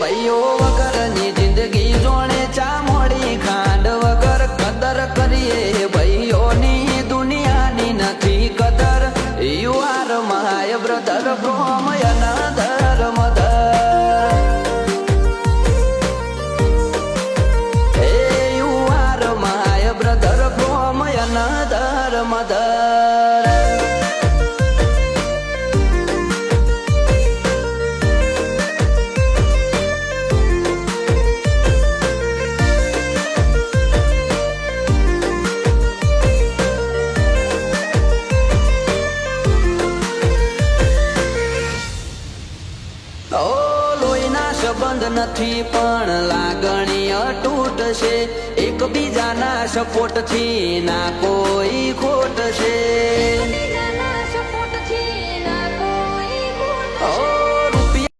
ભાઈઓ વગરની જિંદગી જોણે ચા મોડી ખાંડ વગર કદર કરીએ ભાઈઓની દુનિયાની નથી કદર. You are my brother from another mother. Hey you are my brother from another mother. સંબંધ નથી પણ લાગણી અતૂટ છે. એકબીજાના સપોર્ટ થી ના કોઈ ખોટ છે.